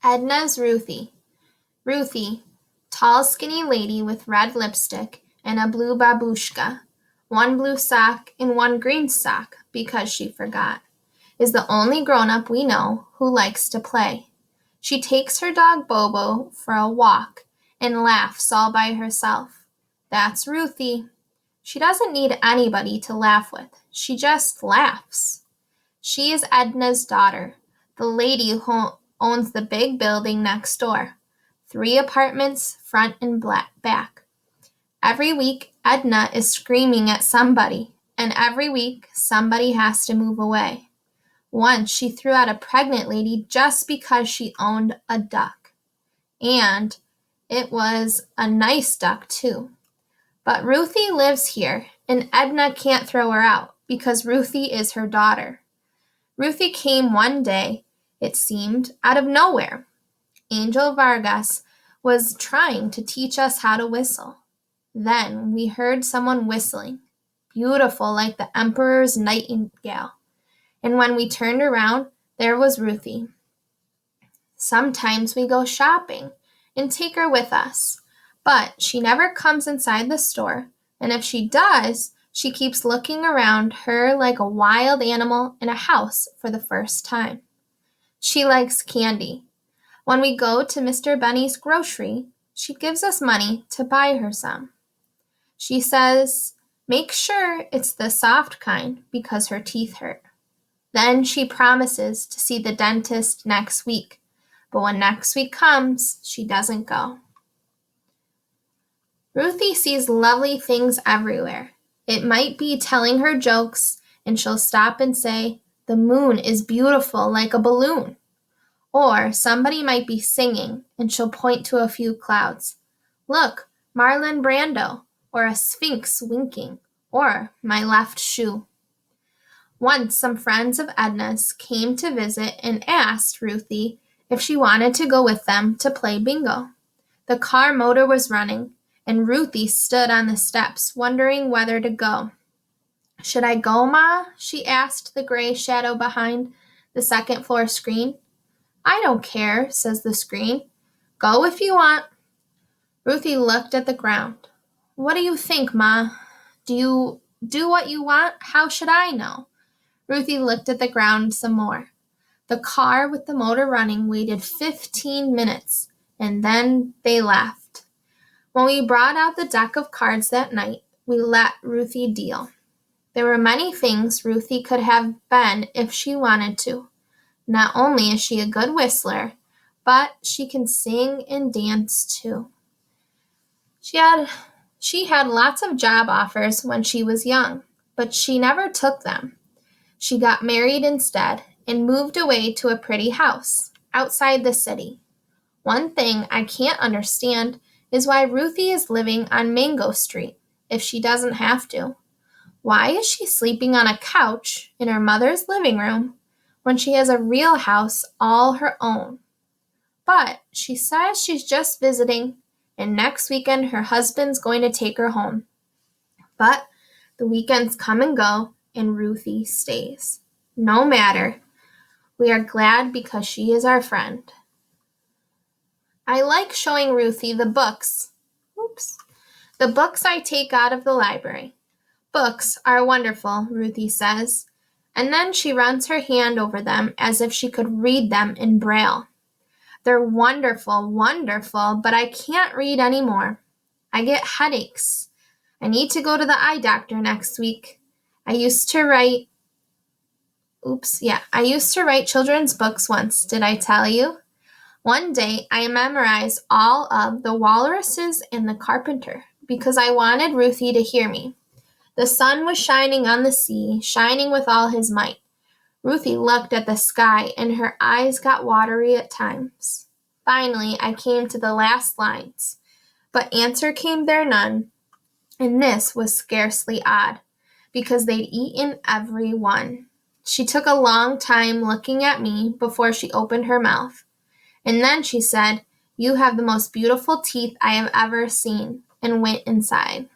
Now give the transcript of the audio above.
Edna's Ruthie. Ruthie, tall skinny lady with red lipstick and a blue babushka, one blue sock and one green sock because she forgot, is the only grown-up we know who likes to play. She takes her dog Bobo for a walk and laughs all by herself. That's Ruthie. She doesn't need anybody to laugh with. She just laughs. She is Edna's daughter, the lady who owns the big building next door. 3 apartments, front and back. Every week, Edna is screaming at somebody, and every week, somebody has to move away. Once, she threw out a pregnant lady just because she owned a duck. And it was a nice duck, too. But Ruthie lives here, and Edna can't throw her out because Ruthie is her daughter. Ruthie came one day, it seemed, out of nowhere. Angel Vargas was trying to teach us how to whistle. Then we heard someone whistling, beautiful like the emperor's nightingale. And when we turned around, there was Ruthie. Sometimes we go shopping and take her with us, but she never comes inside the store, and if she does, she keeps looking around her like a wild animal in a house for the first time. She likes candy. When we go to Mr. Benny's grocery, she gives us money to buy her some. She says, make sure it's the soft kind because her teeth hurt. Then she promises to see the dentist next week, but when next week comes, she doesn't go. Ruthie sees lovely things everywhere. It might be telling her jokes, and she'll stop and say, the moon is beautiful like a balloon. Or somebody might be singing, and she'll point to a few clouds. Look, Marlon Brando, or a sphinx winking, or my left shoe. Once some friends of Edna's came to visit and asked Ruthie if she wanted to go with them to play bingo. The car motor was running, and Ruthie stood on the steps, wondering whether to go. Should I go, Ma? She asked the gray shadow behind the second-floor screen. I don't care, says the screen. Go if you want. Ruthie looked at the ground. What do you think, Ma? Do you do what you want? How should I know? Ruthie looked at the ground some more. The car with the motor running waited 15 minutes, and then they left. When we brought out the deck of cards that night, we let Ruthie deal. There were many things Ruthie could have been if she wanted to. Not only is she a good whistler, but she can sing and dance too. She had lots of job offers when she was young, but she never took them. She got married instead and moved away to a pretty house outside the city. One thing I can't understand is why Ruthie is living on Mango Street if she doesn't have to. Why is she sleeping on a couch in her mother's living room when she has a real house all her own? But she says she's just visiting, and next weekend her husband's going to take her home. But the weekends come and go, and Ruthie stays. No matter. We are glad because she is our friend. I like showing Ruthie the books. The books I take out of the library. Books are wonderful, Ruthie says, and then she runs her hand over them as if she could read them in Braille. They're wonderful, wonderful, but I can't read anymore. I get headaches. I need to go to the eye doctor next week. I used to write children's books once, did I tell you? One day, I memorized all of the walruses and the carpenter because I wanted Ruthie to hear me. The sun was shining on the sea, shining with all his might. Ruthie looked at the sky, and her eyes got watery at times. Finally, I came to the last lines, but answer came there none, and this was scarcely odd, because they'd eaten every one. She took a long time looking at me before she opened her mouth. And then she said, "You have the most beautiful teeth I have ever seen," and went inside.